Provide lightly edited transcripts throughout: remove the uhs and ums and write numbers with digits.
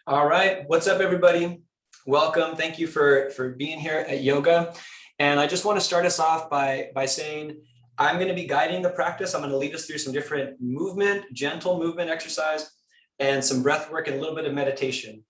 All right, what's up, everybody? Welcome. Thank you for being here at yoga. And I just want to start us off by saying I'm going to be guiding the practice. I'm going to lead us through some different gentle movement exercise, and some breath work and a little bit of meditation.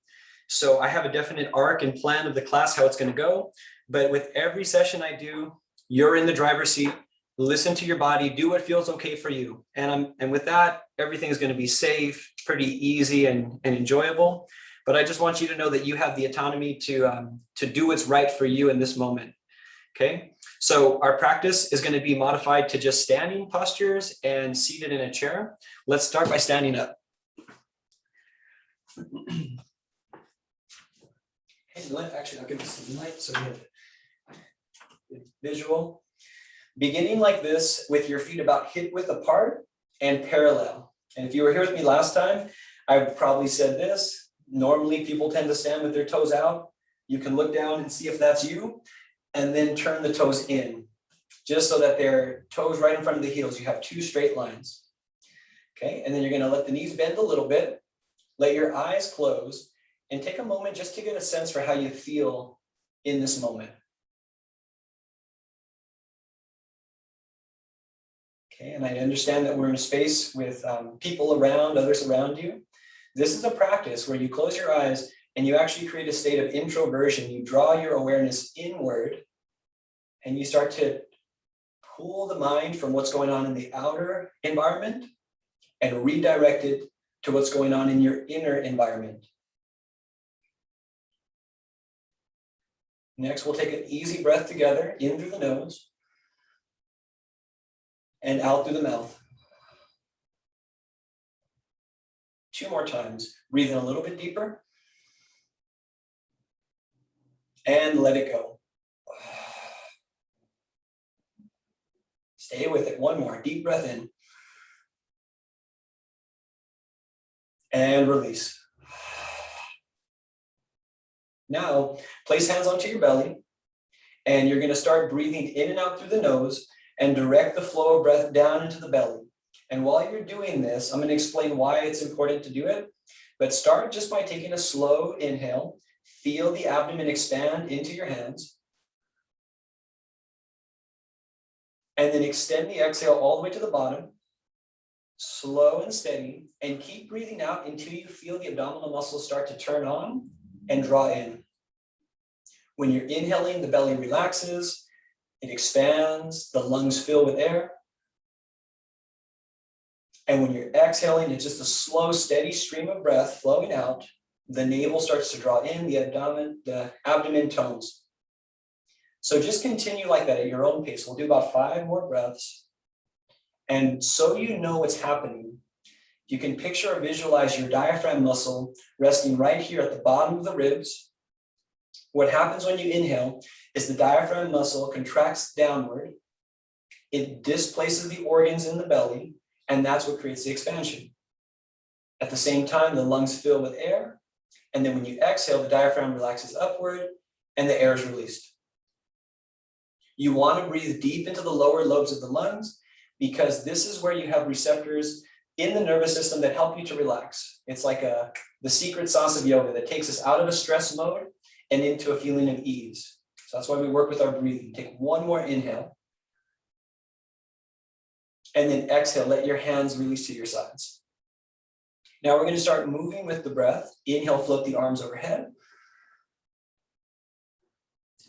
So I have a definite arc and plan of the class, how it's going to go. But with every session I do, you're in the driver's seat. Listen to your body, do what feels okay for you. And with that, everything is going to be safe, pretty easy and enjoyable. But I just want you to know that you have the autonomy to do what's right for you in this moment. Okay, so our practice is going to be modified to just standing postures and seated in a chair. Let's start by standing up. Actually, I'll give you some light so you have visual. Beginning like this with your feet about hip width apart and parallel. And if you were here with me last time, I probably said this. Normally people tend to stand with their toes out. You can look down and see if that's you, and then turn the toes in, just so that they're toes right in front of the heels. You have two straight lines. Okay, and then you're gonna let the knees bend a little bit, let your eyes close, and take a moment just to get a sense for how you feel in this moment. Okay, and I understand that we're in a space with people around, others around you. This is a practice where you close your eyes and you actually create a state of introversion. You draw your awareness inward and you start to pull the mind from what's going on in the outer environment and redirect it to what's going on in your inner environment. Next, we'll take an easy breath together, in through the nose and out through the mouth. 2 more times. Breathe in a little bit deeper. And let it go. Stay with it. 1 more. Deep breath in. And release. Now, place hands onto your belly. And you're going to start breathing in and out through the nose and direct the flow of breath down into the belly. And while you're doing this, I'm going to explain why it's important to do it. But start just by taking a slow inhale. Feel the abdomen expand into your hands. And then extend the exhale all the way to the bottom. Slow and steady. And keep breathing out until you feel the abdominal muscles start to turn on and draw in. When you're inhaling, the belly relaxes. It expands, the lungs fill with air. And when you're exhaling, it's just a slow, steady stream of breath flowing out. The navel starts to draw in, the abdomen tones. So just continue like that at your own pace. We'll do about 5 more breaths. And so you know what's happening, you can picture or visualize your diaphragm muscle resting right here at the bottom of the ribs. What happens when you inhale is the diaphragm muscle contracts downward. It displaces the organs in the belly, and that's what creates the expansion. At the same time, the lungs fill with air, and then when you exhale, the diaphragm relaxes upward, and the air is released. You want to breathe deep into the lower lobes of the lungs, because this is where you have receptors in the nervous system that help you to relax. It's like the secret sauce of yoga that takes us out of a stress mode and into a feeling of ease. So that's why we work with our breathing. Take 1 more inhale. And then exhale, let your hands release to your sides. Now we're going to start moving with the breath. Inhale, float the arms overhead.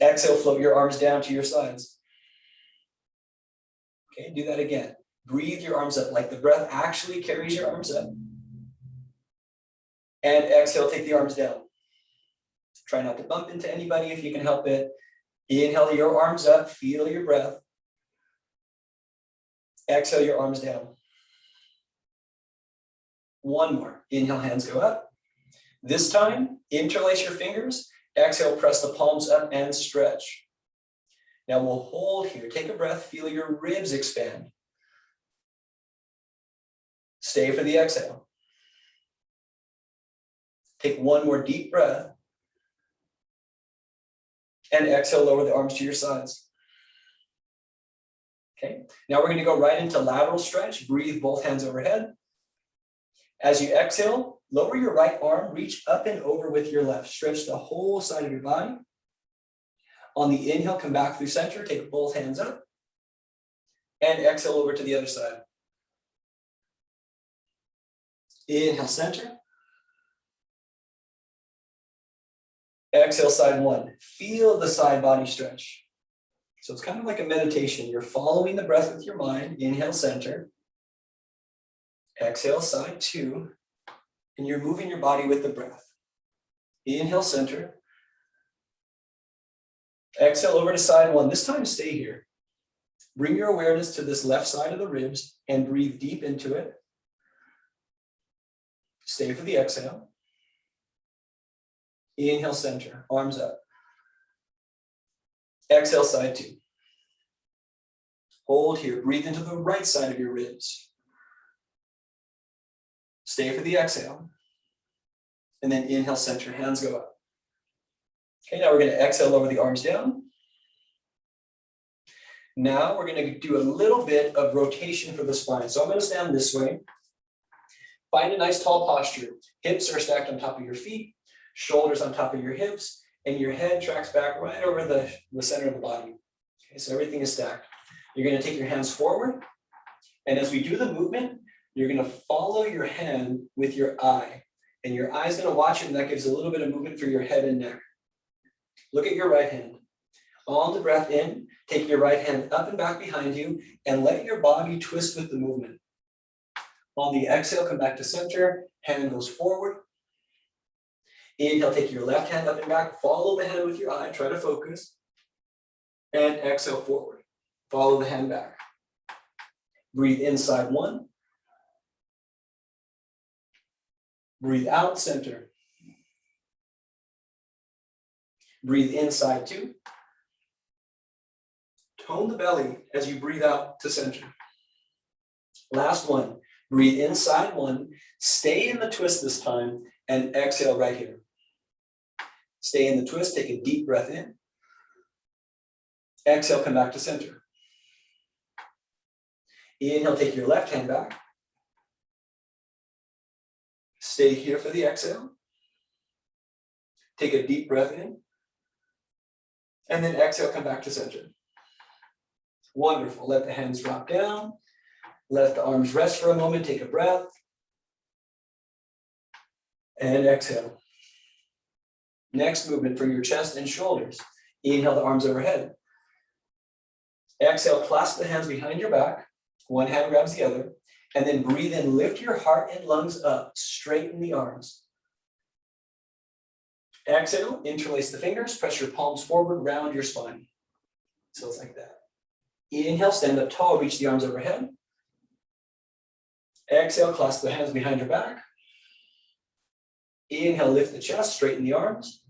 Exhale, float your arms down to your sides. Okay, do that again. Breathe your arms up like the breath actually carries your arms up. And exhale, take the arms down. Try not to bump into anybody if you can help it. Inhale your arms up, feel your breath. Exhale your arms down. 1 more. Inhale, hands go up. This time, interlace your fingers. Exhale, press the palms up and stretch. Now we'll hold here. Take a breath, feel your ribs expand. Stay for the exhale. Take 1 more deep breath. And exhale, lower the arms to your sides. Okay, now we're going to go right into lateral stretch. Breathe both hands overhead. As you exhale, Lower your right arm, reach up and over with your left. Stretch the whole side of your body. On the inhale, come back through center, take both hands up. And exhale over to the other side. Inhale, center. Exhale, side one. Feel the side body stretch. So it's kind of like a meditation. You're following the breath with your mind. Inhale, center. Exhale, side two. And you're moving your body with the breath. Inhale, center. Exhale over to side one. This time, stay here. Bring your awareness to this left side of the ribs and breathe deep into it. Stay for the exhale. Inhale, center, arms up. Exhale, side two. Hold here, breathe into the right side of your ribs. Stay for the exhale. And then inhale, center, hands go up. Okay, now we're going to exhale over the arms down. Now we're going to do a little bit of rotation for the spine. So I'm going to stand this way. Find a nice tall posture. Hips are stacked on top of your feet, shoulders on top of your hips, and your head tracks back right over the center of the body. Okay, so everything is stacked. You're going to take your hands forward. And as we do the movement, you're going to follow your hand with your eye. And your eye is going to watch it, and that gives a little bit of movement for your head and neck. Look at your right hand. On the breath in, take your right hand up and back behind you and let your body twist with the movement. On the exhale, come back to center, hand goes forward. Inhale, take your left hand up and back, follow the hand with your eye, try to focus. And exhale forward, follow the hand back. Breathe inside one. Breathe out, center. Breathe inside two. Tone the belly as you breathe out to center. Last one. Breathe inside one. Stay in the twist this time and exhale right here. Stay in the twist. Take a deep breath in. Exhale, come back to center. Inhale, take your left hand back. Stay here for the exhale. Take a deep breath in. And then exhale, come back to center. Wonderful. Let the hands drop down. Let the arms rest for a moment. Take a breath. And exhale. Next movement for your chest and shoulders. Inhale the arms overhead. Exhale, clasp the hands behind your back. One hand grabs the other. And then breathe in. Lift your heart and lungs up. Straighten the arms. Exhale, interlace the fingers. Press your palms forward, round your spine. So it's like that. Inhale, stand up tall, reach the arms overhead. Exhale, clasp the hands behind your back. Inhale, lift the chest, straighten the arms.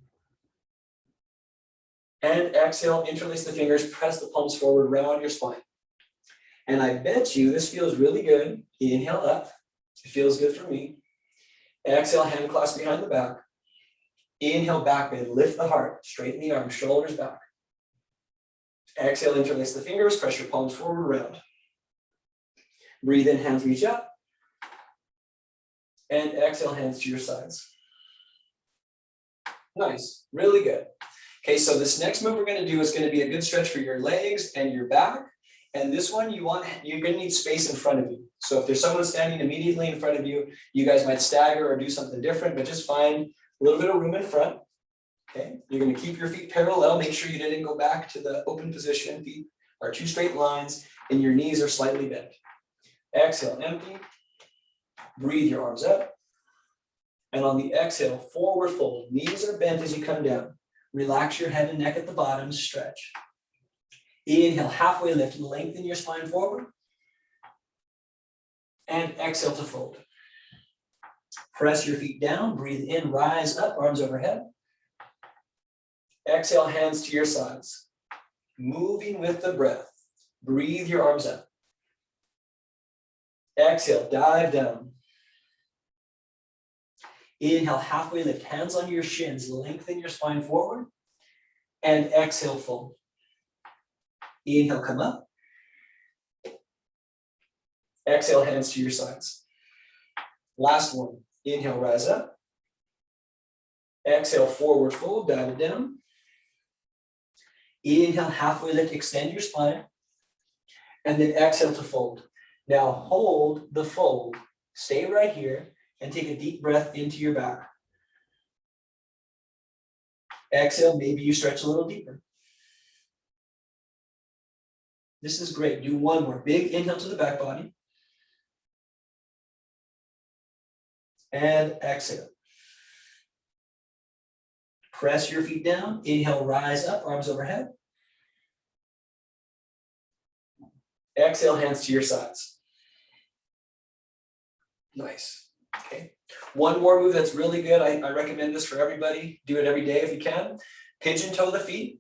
And exhale, interlace the fingers, press the palms forward, round your spine. And I bet you this feels really good. Inhale up. It feels good for me. Exhale, hand clasp behind the back. Inhale, back bend, lift the heart, straighten the arms, shoulders back. Exhale, interlace the fingers, press your palms forward, round. Breathe in, hands reach up. And exhale, hands to your sides. Nice, really good. Okay, so this next move we're going to do is going to be a good stretch for your legs and your back. And this one you're going to need space in front of you. So if there's someone standing immediately in front of you, you guys might stagger or do something different, but just find a little bit of room in front. Okay, you're going to keep your feet parallel. Make sure you didn't go back to the open position. Feet are two straight lines and your knees are slightly bent. Exhale, empty. Breathe your arms up. And on the exhale, forward fold. Knees are bent as you come down. Relax your head and neck at the bottom, stretch. Inhale, halfway lift, lengthen your spine forward. And exhale to fold. Press your feet down, breathe in, rise up, arms overhead. Exhale, hands to your sides. Moving with the breath. Breathe your arms up. Exhale, dive down. Inhale, halfway lift, hands on your shins, lengthen your spine forward. And exhale, fold. Inhale, come up. Exhale, hands to your sides. Last one. Inhale, rise up. Exhale, forward fold, dive it down. Inhale, halfway lift, extend your spine. And then exhale to fold. Now hold the fold. Stay right here and take a deep breath into your back. Exhale, maybe you stretch a little deeper. This is great. Do one more. Big inhale to the back body. And exhale. Press your feet down. Inhale, rise up, arms overhead. Exhale, hands to your sides. Nice. Okay. One more move that's really good. I recommend this for everybody. Do it every day if you can. Pigeon toe the feet.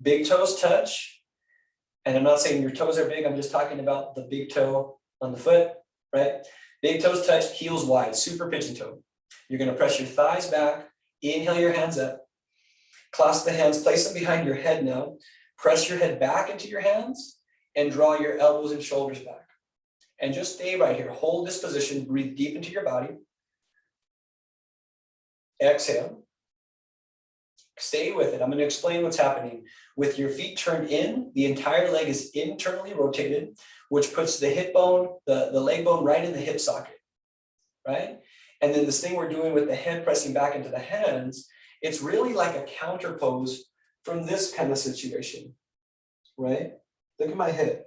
Big toes touch. And I'm not saying your toes are big. I'm just talking about the big toe on the foot, right? Big toes touch, heels wide, super pigeon toe. You're going to press your thighs back. Inhale your hands up. Clasp the hands, place them behind your head now. Press your head back into your hands and draw your elbows and shoulders back. And just stay right here. Hold this position. Breathe deep into your body. Exhale. Stay with it. I'm going to explain what's happening. With your feet turned in, the entire leg is internally rotated, which puts the hip bone, the leg bone right in the hip socket, right? And then this thing we're doing with the head pressing back into the hands, it's really like a counter pose from this kind of situation, right? Look at my head.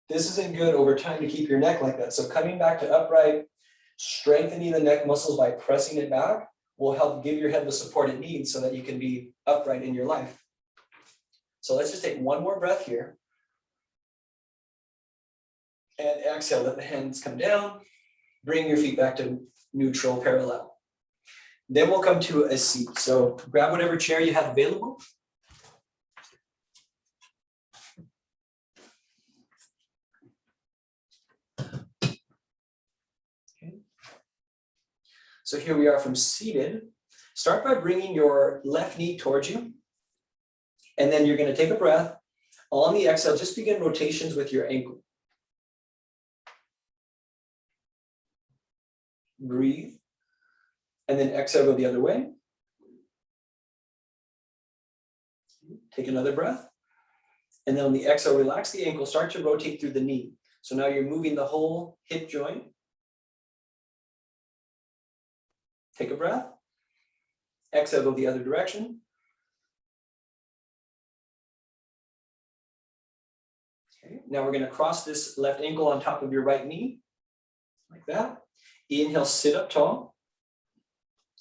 This isn't good over time to keep your neck like that. So coming back to upright, strengthening the neck muscles by pressing it back will help give your head the support it needs so that you can be upright in your life. So let's just take one more breath here. And exhale, let the hands come down. Bring your feet back to neutral, parallel. Then we'll come to a seat. So grab whatever chair you have available. Okay. So here we are from seated. Start by bringing your left knee towards you. And then you're going to take a breath. On the exhale, just begin rotations with your ankle. Breathe. And then exhale, go the other way. Take another breath. And then on the exhale, relax the ankle, start to rotate through the knee. So now you're moving the whole hip joint. Take a breath. Exhale, go the other direction. Okay, now we're going to cross this left ankle on top of your right knee, like that. Inhale, sit up tall.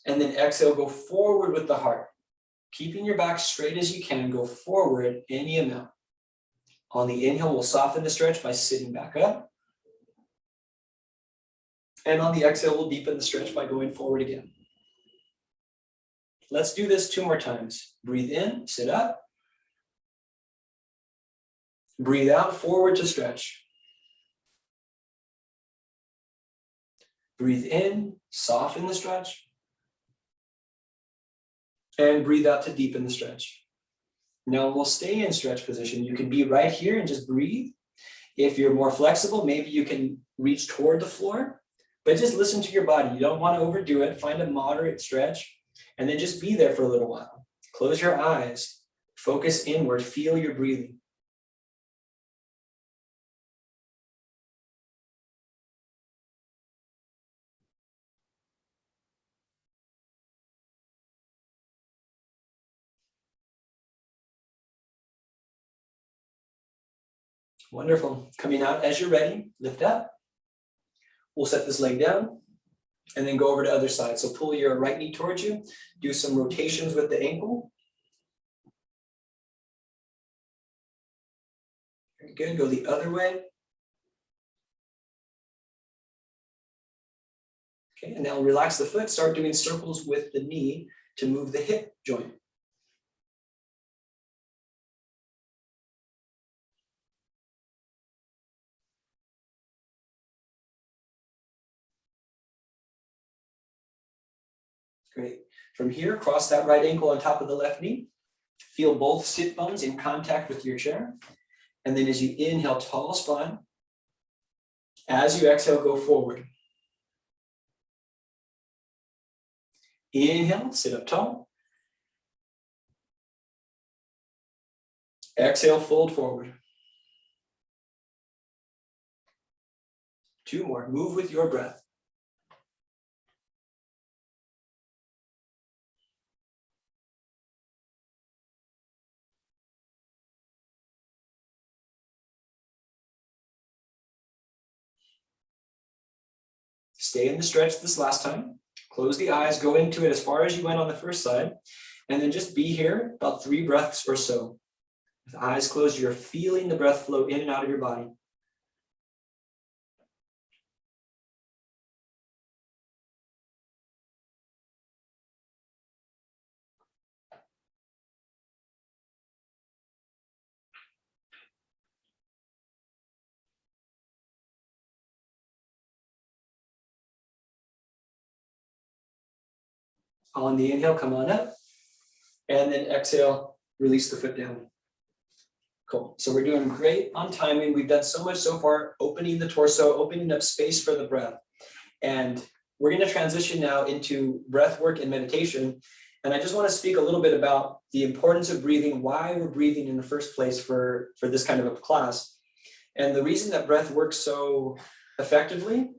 And then exhale, go forward with the heart. Keeping your back straight as you can, go forward any amount. On the inhale, we'll soften the stretch by sitting back up. And on the exhale, we'll deepen the stretch by going forward again. Let's do this 2 more times. Breathe in, sit up. Breathe out, forward to stretch. Breathe in, soften the stretch. And breathe out to deepen the stretch. Now we'll stay in stretch position. You can be right here and just breathe. If you're more flexible, maybe you can reach toward the floor, but just listen to your body. You don't want to overdo it. Find a moderate stretch and then just be there for a little while. Close your eyes, focus inward, feel your breathing. Wonderful. Coming out as you're ready, lift up. We'll set this leg down and then go over to the other side. So pull your right knee towards you. Do some rotations with the ankle. Very good. Go the other way. Okay, and now relax the foot. Start doing circles with the knee to move the hip joint. Great. From here, cross that right ankle on top of the left knee. Feel both sit bones in contact with your chair. And then as you inhale, tall spine. As you exhale, go forward. Inhale, sit up tall. Exhale, fold forward. 2 more, move with your breath. Stay in the stretch this last time. Close the eyes, go into it as far as you went on the first side, and then just be here about 3 breaths or so. With eyes closed, you're feeling the breath flow in and out of your body. On the inhale, come on up. And then exhale, release the foot down. Cool. So we're doing great on timing. We've done so much so far, opening the torso, opening up space for the breath. And we're going to transition now into breath work and meditation. And I just want to speak a little bit about the importance of breathing, why we're breathing in the first place for this kind of a class. And the reason that breath works so effectively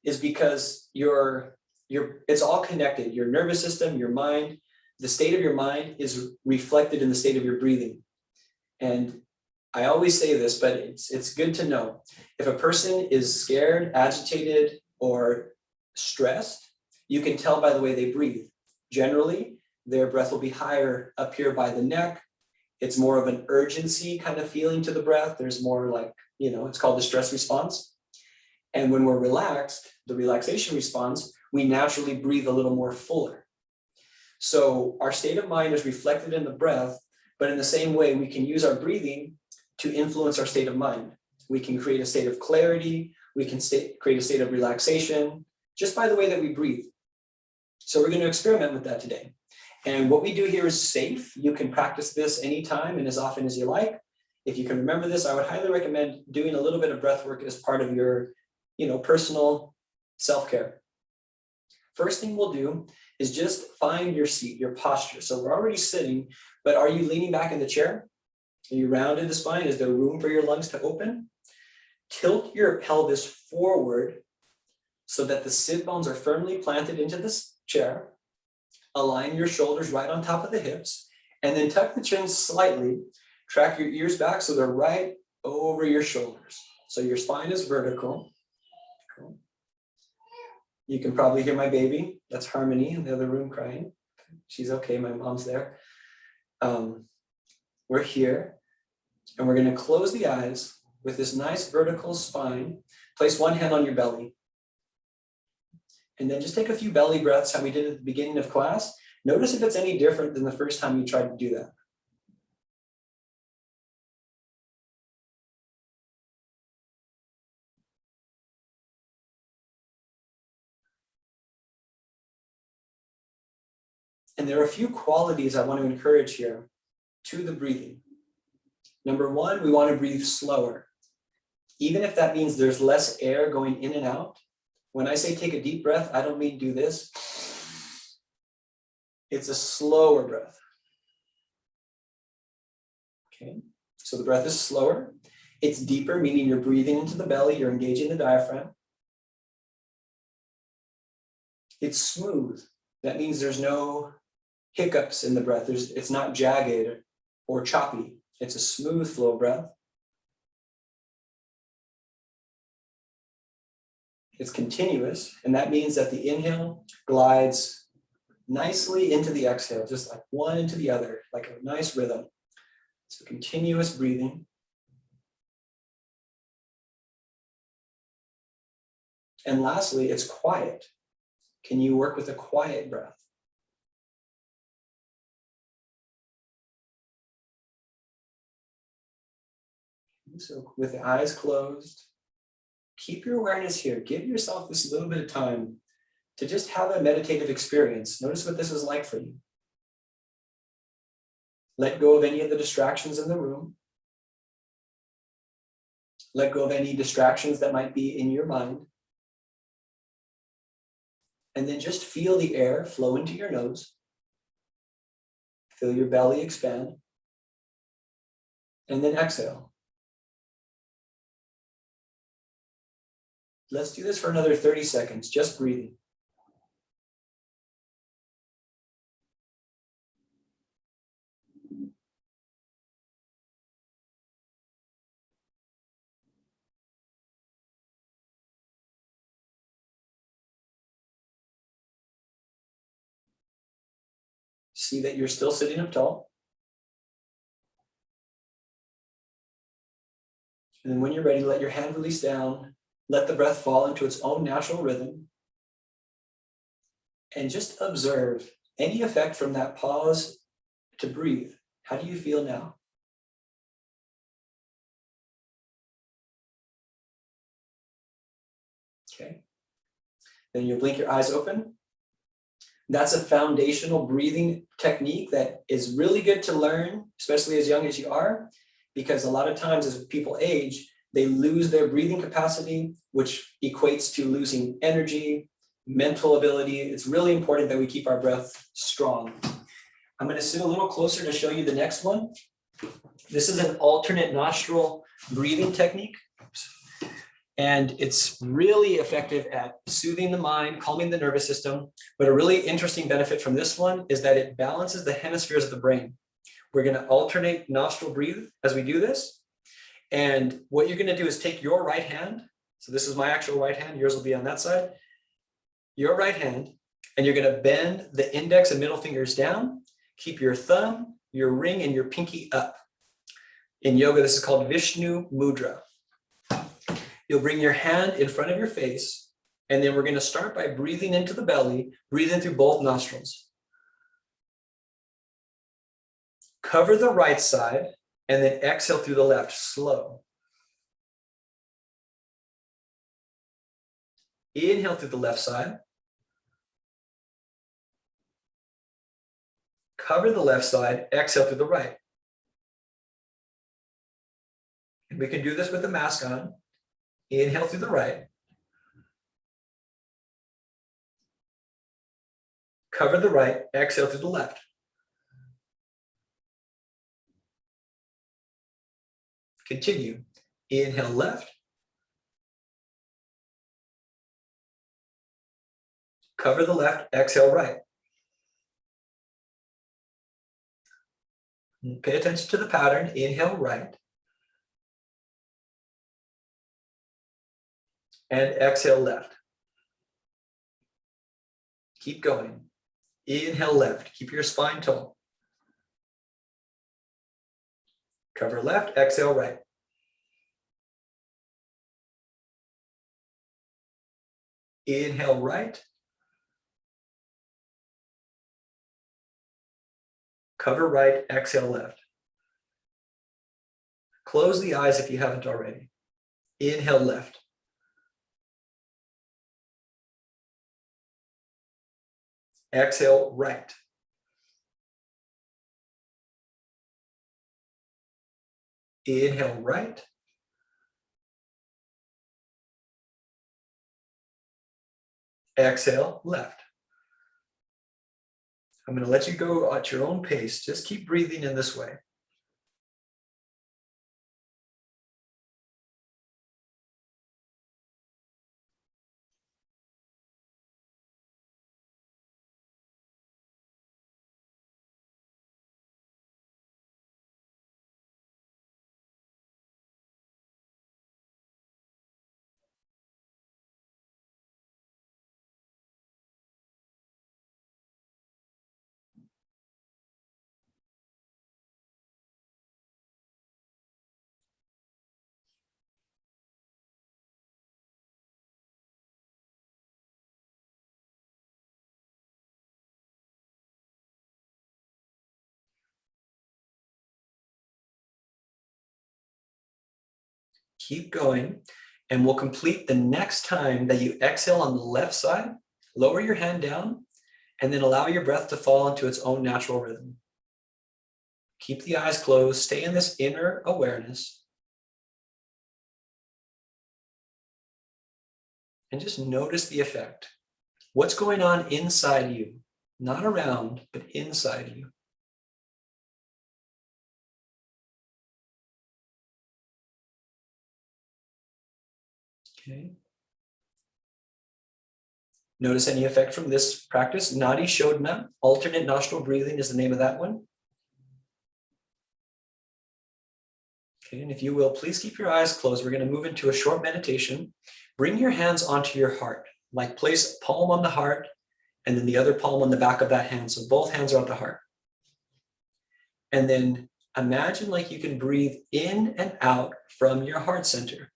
is because it's all connected. Your nervous system, your mind, the state of your mind is reflected in the state of your breathing. And I always say this, but it's good to know. If a person is scared, agitated, or stressed, you can tell by the way they breathe. Generally, their breath will be higher up here by the neck. It's more of an urgency kind of feeling to the breath. There's more like, it's called the stress response. And when we're relaxed, the relaxation response, we naturally breathe a little more fuller. So our state of mind is reflected in the breath, but in the same way, we can use our breathing to influence our state of mind. We can create a state of clarity. We can create a state of relaxation just by the way that we breathe. So we're going to experiment with that today. And what we do here is safe. You can practice this anytime and as often as you like. If you can remember this, I would highly recommend doing a little bit of breath work as part of your, personal self-care. First thing we'll do is just find your seat, your posture. So we're already sitting, but are you leaning back in the chair? Are you rounded the spine? Is there room for your lungs to open? Tilt your pelvis forward so that the sit bones are firmly planted into this chair. Align your shoulders right on top of the hips, and then tuck the chin slightly. Track your ears back so they're right over your shoulders. So your spine is vertical. Cool. You can probably hear my baby. That's Harmony in the other room crying. She's okay, my mom's there. We're here, and we're going to close the eyes with this nice vertical spine. Place one hand on your belly. And then just take a few belly breaths, how we did at the beginning of class. Notice if it's any different than the first time you tried to do that. And there are a few qualities I want to encourage here to the breathing. Number one, we want to breathe slower. Even if that means there's less air going in and out. When I say take a deep breath, I don't mean do this. It's a slower breath. Okay, so the breath is slower. It's deeper, meaning you're breathing into the belly, you're engaging the diaphragm. It's smooth. That means there's no hiccups in the breath. It's not jagged or choppy. It's a smooth flow of breath. It's continuous, and that means that the inhale glides nicely into the exhale, just like one into the other, like a nice rhythm. So continuous breathing. And lastly, it's quiet. Can you work with a quiet breath? So with the eyes closed, keep your awareness here. Give yourself this little bit of time to just have a meditative experience. Notice what this is like for you. Let go of any of the distractions in the room. Let go of any distractions that might be in your mind. And then just feel the air flow into your nose. Feel your belly expand. And then exhale. Let's do this for another 30 seconds, just breathing. See that you're still sitting up tall. And then when you're ready, let your hand release down. Let the breath fall into its own natural rhythm. And just observe any effect from that pause to breathe. How do you feel now? Okay. Then you blink your eyes open. That's a foundational breathing technique that is really good to learn, especially as young as you are, because a lot of times as people age, they lose their breathing capacity, which equates to losing energy, mental ability. It's really important that we keep our breath strong. I'm going to sit a little closer to show you the next one. This is an alternate nostril breathing technique. And it's really effective at soothing the mind, calming the nervous system. But a really interesting benefit from this one is that it balances the hemispheres of the brain. We're going to alternate nostril breathe as we do this. And what you're going to do is take your right hand. So this is my actual right hand. Yours will be on that side. Your right hand, and you're going to bend the index and middle fingers down. Keep your thumb, your ring, and your pinky up. In yoga, this is called Vishnu Mudra. You'll bring your hand in front of your face, and then we're going to start by breathing into the belly, breathing through both nostrils. Cover the right side, and then exhale through the left, slow. Inhale through the left side. Cover the left side, exhale through the right. And we can do this with the mask on. Inhale through the right. Cover the right, exhale through the left. Continue. Inhale left. Cover the left, exhale right. Pay attention to the pattern. Inhale right. And exhale left. Keep going. Inhale left. Keep your spine tall. Cover left, exhale right. Inhale right. Cover right, exhale left. Close the eyes if you haven't already. Inhale left. Exhale right. Inhale right. Exhale left. I'm going to let you go at your own pace. Just keep breathing in this way. Keep going, and we'll complete the next time that you exhale on the left side. Lower your hand down, and then allow your breath to fall into its own natural rhythm. Keep the eyes closed. Stay in this inner awareness. And just notice the effect. What's going on inside you? Not around, but inside you. Okay. Notice any effect from this practice? Nadi Shodhana, alternate nostril breathing is the name of that one. Okay, and if you will, please keep your eyes closed. We're going to move into a short meditation. Bring your hands onto your heart, like place a palm on the heart and then the other palm on the back of that hand. So both hands are on the heart. And then imagine like you can breathe in and out from your heart center.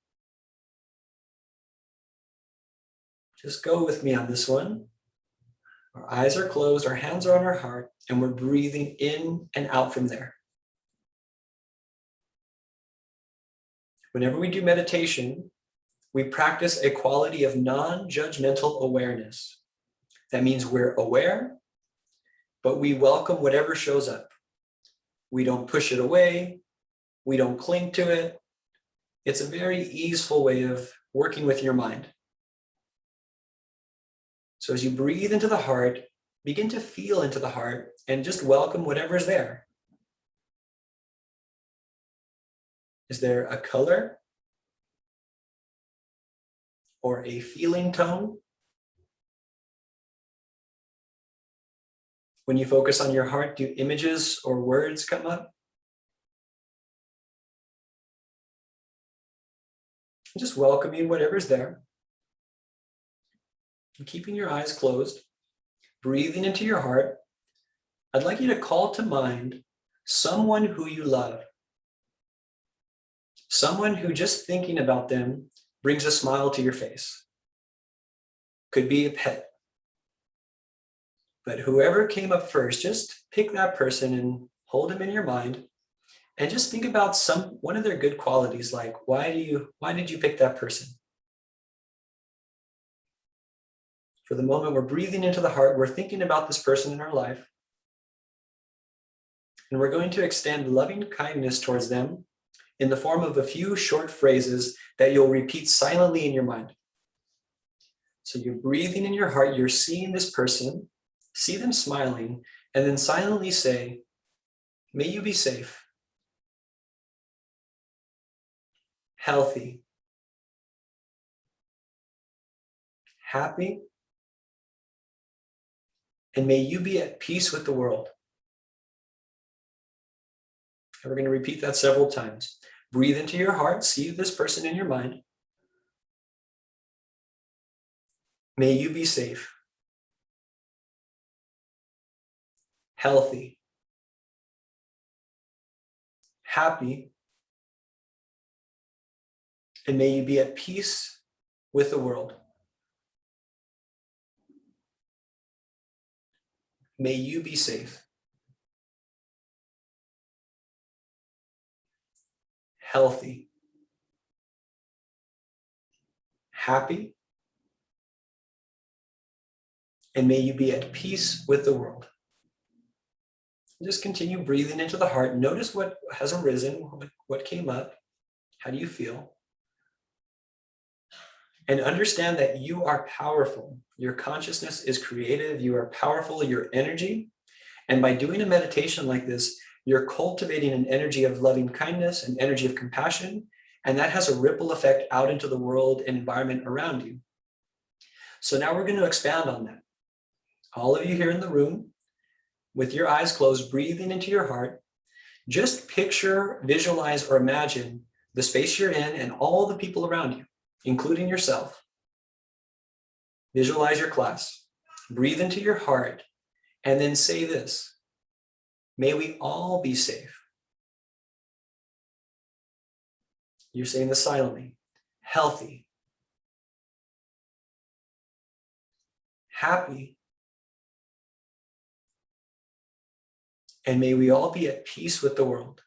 Just go with me on this one. Our eyes are closed, our hands are on our heart, and we're breathing in and out from there. Whenever we do meditation, we practice a quality of non-judgmental awareness. That means we're aware, but we welcome whatever shows up. We don't push it away. We don't cling to it. It's a very easeful way of working with your mind. So as you breathe into the heart, begin to feel into the heart and just welcome whatever's there. Is there a color or a feeling tone? When you focus on your heart, do images or words come up? Just welcoming whatever's there. And keeping your eyes closed, breathing into your heart, I'd like you to call to mind someone who you love. Someone who just thinking about them brings a smile to your face. Could be a pet. But whoever came up first, just pick that person and hold them in your mind and just think about one of their good qualities, like why did you pick that person? For the moment, we're breathing into the heart, we're thinking about this person in our life, and we're going to extend loving kindness towards them in the form of a few short phrases that you'll repeat silently in your mind. So you're breathing in your heart, you're seeing this person, see them smiling, and then silently say, may you be safe, healthy, happy, and may you be at peace with the world. And we're going to repeat that several times. Breathe into your heart, see this person in your mind. May you be safe, healthy, happy, and may you be at peace with the world. May you be safe, healthy, happy, and may you be at peace with the world. Just continue breathing into the heart. Notice what has arisen, what came up. How do you feel? And understand that you are powerful. Your consciousness is creative. You are powerful, your energy. And by doing a meditation like this, you're cultivating an energy of loving kindness, an energy of compassion, and that has a ripple effect out into the world and environment around you. So now we're going to expand on that. All of you here in the room, with your eyes closed, breathing into your heart, just picture, visualize, or imagine the space you're in and all the people around you, including yourself. Visualize your class. Breathe into your heart, and then say this: may we all be safe. You're saying this silently. Healthy, happy, and may we all be at peace with the world.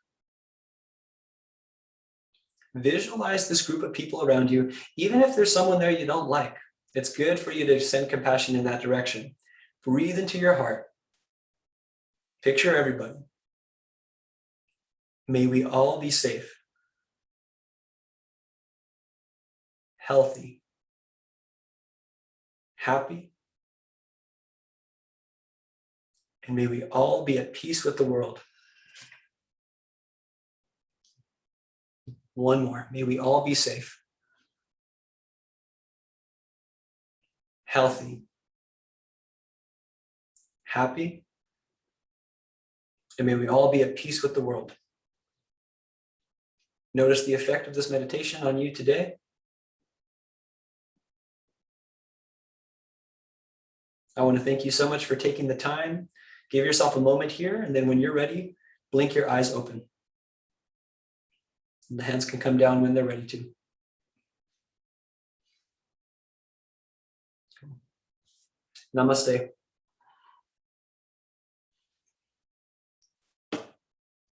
Visualize this group of people around you, even if there's someone there you don't like. It's good for you to send compassion in that direction. Breathe into your heart. Picture everybody. May we all be safe, healthy, happy, And may we all be at peace with the world. One more. May we all be safe, healthy, happy, and may we all be at peace with the world. Notice the effect of this meditation on you today. I want to thank you so much for taking the time. Give yourself a moment here, and then when you're ready, blink your eyes open. And the hands can come down when they're ready to. Namaste.